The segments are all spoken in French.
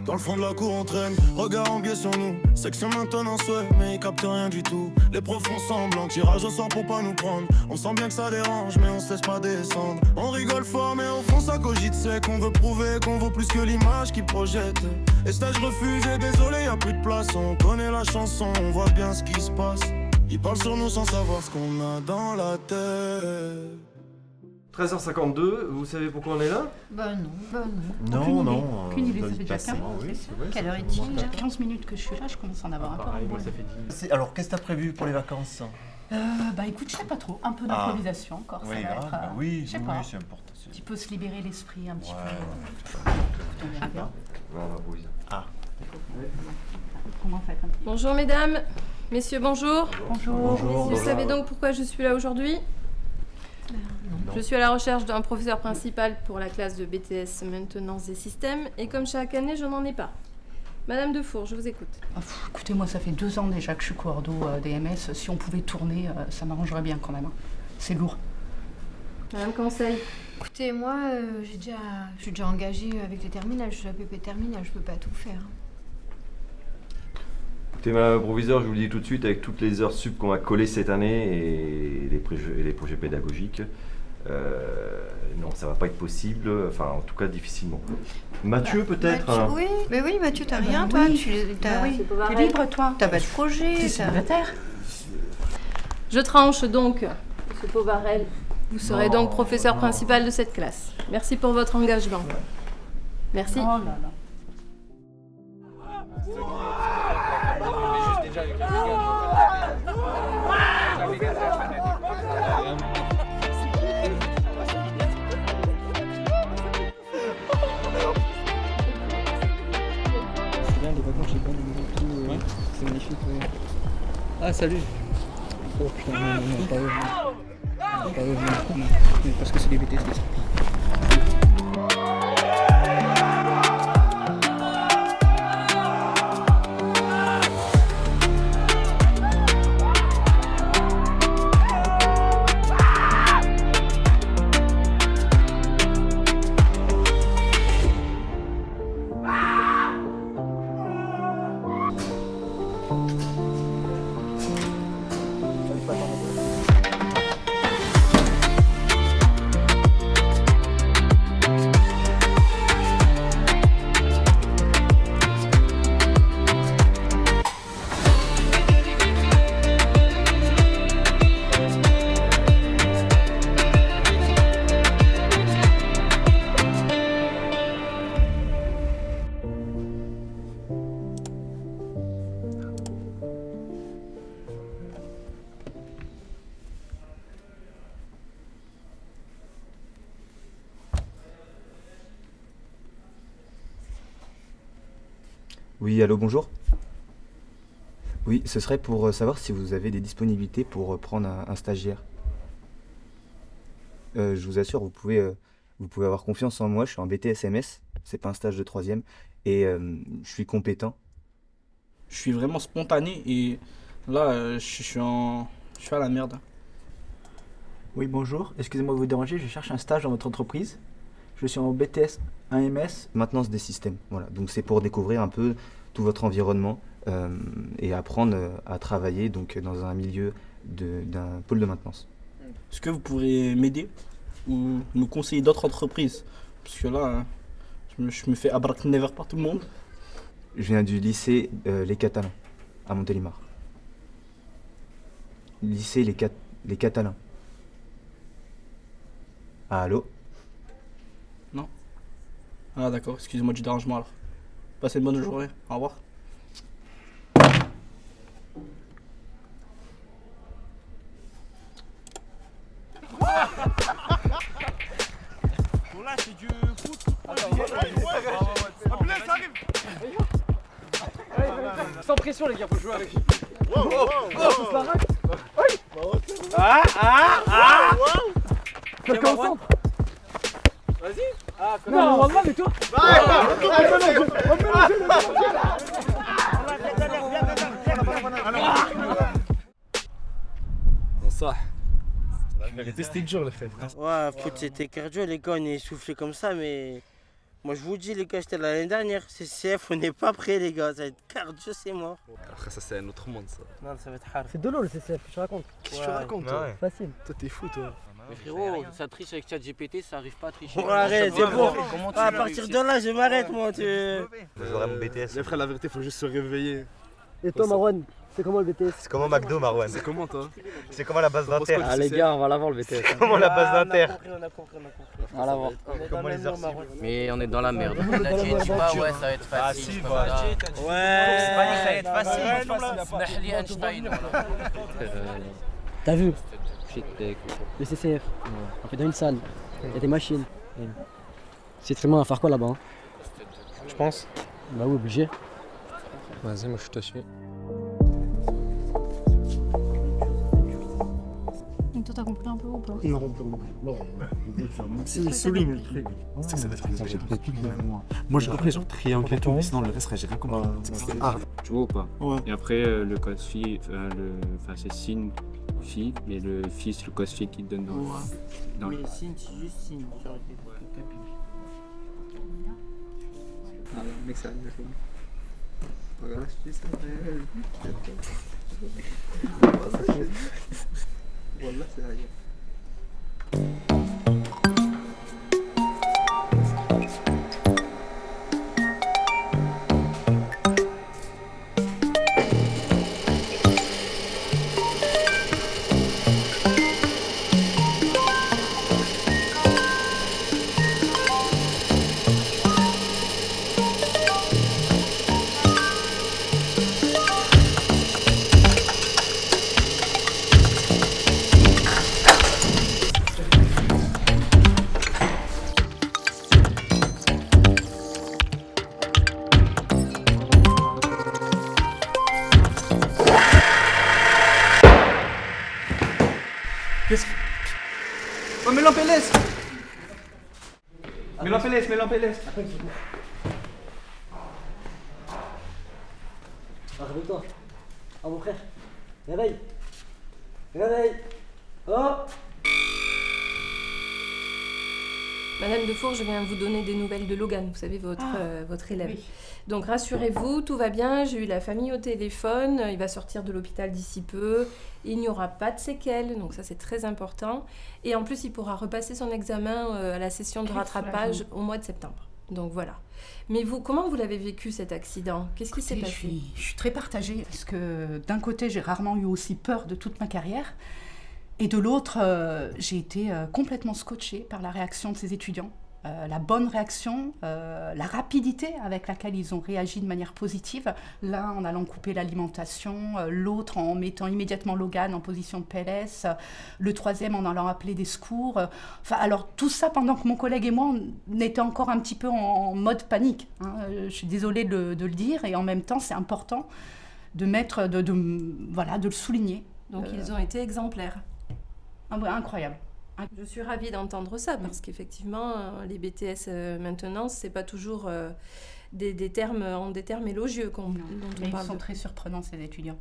Dans le fond de la cour on traîne, regard en biais sur nous. Section maintenant souhait, mais ils captent rien du tout. Les profs font semblant, tirage au sort pour pas nous prendre. On sent bien que ça dérange, mais on se laisse pas descendre. On rigole fort, mais au fond ça cogite, c'est qu'on veut prouver qu'on vaut plus que l'image qu'ils projettent. Et stage refusé, désolé, y'a plus de place. On connaît la chanson, on voit bien ce qui se passe. Ils parlent sur nous sans savoir ce qu'on a dans la tête. 13h52, vous savez pourquoi on est là? Bah non. Aucune idée, ça fait déjà 15 Quelle heure est-il? Déjà 15 minutes que je suis là, je commence à en avoir un peu. Moi ça fait 10. Alors, qu'est-ce que t'as prévu pour les vacances? Bah écoute, je sais pas trop, un peu d'improvisation encore, ça va être... oui, je sais pas, c'est important. un petit peu se libérer l'esprit, un petit peu. On verra bien. Non, on improvise. Comment faites un petit peu? Bonjour mesdames, messieurs bonjour. Bonjour. Vous savez donc pourquoi je suis là aujourd'hui? Je suis à la recherche d'un professeur principal pour la classe de BTS Maintenance des Systèmes et comme chaque année, je n'en ai pas. Madame Defour, je vous écoute. Écoutez, moi ça fait 2 ans déjà que je suis coordo DMS. Si on pouvait tourner, ça m'arrangerait bien quand même. C'est lourd. Madame Conseil. Écoutez, moi, je suis déjà engagée avec les terminales. Je suis la PP terminale, je peux pas tout faire. Écoutez, madame proviseur, je vous le dis tout de suite, avec toutes les heures sup qu'on va coller cette année et les projets pédagogiques, non, ça va pas être possible, enfin en tout cas difficilement. Mathieu peut-être Mathieu, oui, mais oui, Mathieu, t'as rien, toi. oui. T'es T'es libre, toi. T'as pas de projet. T'es célibataire. Je tranche donc, monsieur Pauvarel. Vous serez donc professeur principal de cette classe. Merci pour votre engagement. Merci. Oh là là. C'est bien, les vacances, j'ai pas de tout. Ouais. C'est magnifique, ouais. Ah, salut! Oh putain, non, pas eux. Pas eux, non. Mais parce que c'est des BTS, c'est ça. Oui, allô, bonjour. Oui, ce serait pour savoir si vous avez des disponibilités pour prendre un stagiaire. Je vous assure, vous pouvez avoir confiance en moi, je suis en BTSMS, c'est pas un stage de 3e, et je suis compétent. Je suis vraiment spontané et là, je suis à la merde. Oui, bonjour. Excusez-moi de vous déranger, je cherche un stage dans votre entreprise. Je suis en BTS 1MS. Maintenance des systèmes, voilà. Donc c'est pour découvrir un peu tout votre environnement et apprendre à travailler donc, dans un milieu d'un pôle de maintenance. Est-ce que vous pourrez m'aider ou me conseiller d'autres entreprises? Parce que là, je me fais abracnever par tout le monde. Je viens du lycée Les Catalans, à Montélimar. Lycée Les Catalans. Ah, allô? Non? Ah d'accord, excusez-moi du dérangement alors. Passez une bonne journée, au revoir. Bon là c'est du foot. Blaise arrive. Sans pression les gars, faut jouer avec. Quelqu'un au centre. Vas-y. Non, Wallah, mais toi. Bonsoir. La vérité, c'était dur le fait. Ouais, foot c'était cardio, les gars, on est essoufflés comme ça, mais Moi je vous dis les gars, j'étais là l'année dernière, CCF, on n'est pas prêts les gars, ça va être cardio, c'est mort. Après ça c'est un autre monde ça. Non, ça va être hard. C'est de l'eau le CCF, je te raconte. Qu'est-ce que tu racontes toi? Facile. Toi t'es fou toi. Mais frérot, ça triche avec ChatGPT, ça arrive pas à tricher. Oh, arrête, c'est bon. À partir de là, je m'arrête moi. J'aurais mon BTS. Mais frère, la vérité, faut juste se réveiller. Et toi Marwan, c'est comment le BTS? C'est comment McDo, Marwan? C'est comment toi? C'est comment la base d'inter? Ah les gars, on va l'avoir le BTS. C'est comment la base d'inter? On a compris. On va l'avoir. Comment les heures? Mais on est dans la merde. Dis pas ouais, ça va être facile. Ouais, c'est pas dit que ça va être facile. T'as vu? Le CCF. On fait dans une salle. Il y a des machines. C'est très bien à faire quoi là-bas? Je pense. Bah oui, obligé. Vas-y, moi je te suis. Donc toi t'as compris un peu ou pas? Non. C'est souligne le truc. C'est que ça va être exagéré. Moi j'ai compris genre triangle et tout, mais sinon le reste j'ai rien compris. C'est hard. Tu vois ou pas? Ouais. Et après le cos phi, c'est signe phi, mais le phi c'est le cos phi qui te donne dans Mais signe, c'est juste signe. Ah, mec, ça voilà, je dis ça. Voilà, c'est rien. Qu'est-ce que... Oh, mais l'empélès. Mais l'empélès. Réveille-toi. Oh mon frère. Réveille. Oh. Madame Defour, je viens vous donner des nouvelles de Logan, vous savez, votre élève. Oui. Donc rassurez-vous, tout va bien, j'ai eu la famille au téléphone, il va sortir de l'hôpital d'ici peu, il n'y aura pas de séquelles, donc ça c'est très important. Et en plus, il pourra repasser son examen à la session de rattrapage au mois de septembre. Donc voilà. Mais vous, comment vous l'avez vécu cet accident? Qu'est-ce qui s'est passé? Je suis très partagée, parce que d'un côté, j'ai rarement eu aussi peur de toute ma carrière, et de l'autre, j'ai été complètement scotchée par la réaction de ces étudiants. La bonne réaction, la rapidité avec laquelle ils ont réagi de manière positive, l'un en allant couper l'alimentation, l'autre en mettant immédiatement Logan en position de PLS, le troisième en allant appeler des secours. Enfin, alors tout ça pendant que mon collègue et moi, on était encore un petit peu en mode panique. Hein. Je suis désolée de le dire, et en même temps, c'est important de mettre, de le souligner. Donc ils ont été exemplaires. Incroyable. Je suis ravie d'entendre ça, parce qu'effectivement, les BTS maintenance, c'est pas toujours des termes élogieux dont on Mais parle. ils sont très surprenants, ces étudiants.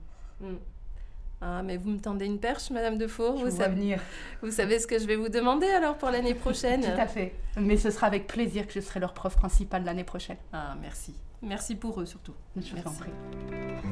Ah, mais vous me tendez une perche, Madame Defour. Je vois venir. Vous savez ce que je vais vous demander alors pour l'année prochaine? Tout à fait. Mais ce sera avec plaisir que je serai leur prof principale l'année prochaine. Ah, merci. Merci pour eux surtout. Je vous en prie.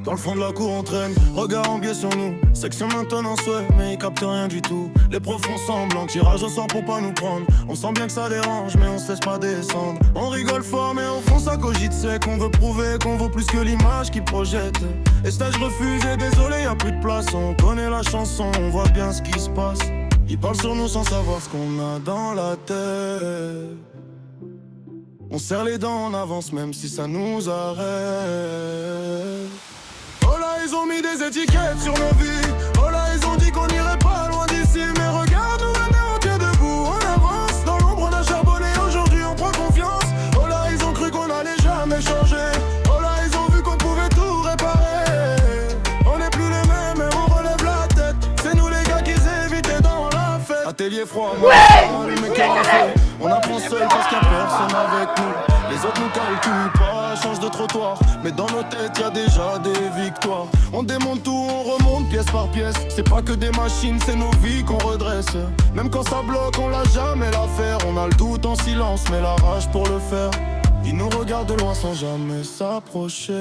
Dans le fond de la cour on traîne, regard en biais sur nous. Section maintenance ouais, mais ils captent rien du tout. Les profs font semblant, tirage au sort pour pas nous prendre. On sent bien que ça dérange, mais on se laisse pas descendre. On rigole fort, mais au fond ça cogite, c'est qu'on veut prouver qu'on vaut plus que l'image qu'ils projettent. Et stage refusé, désolé, y a plus de place. On connaît la chanson, on voit bien ce qui se passe. Ils parlent sur nous sans savoir ce qu'on a dans la tête. On serre les dents, on avance même si ça nous arrête. Oh là, ils ont mis des étiquettes sur nos vies. Oh là, ils ont dit qu'on irait pas loin d'ici. Mais regarde, nous maintenant on tient debout, on avance. Dans l'ombre on a charbonné, aujourd'hui on prend confiance. Oh là, ils ont cru qu'on allait jamais changer. Oh là, ils ont vu qu'on pouvait tout réparer. On n'est plus les mêmes et on relève la tête. C'est nous les gars qu'ils évitaient dans la fête. Atelier froid, on apprend seul parce qu'il y a personne avec nous. Les autres nous calculent pas, change de trottoir. Mais dans nos têtes y'a déjà des victoires. On démonte tout, on remonte pièce par pièce. C'est pas que des machines, c'est nos vies qu'on redresse. Même quand ça bloque, on l'a jamais l'affaire. On a le doute en silence, mais la rage pour le faire. Ils nous regardent de loin sans jamais s'approcher.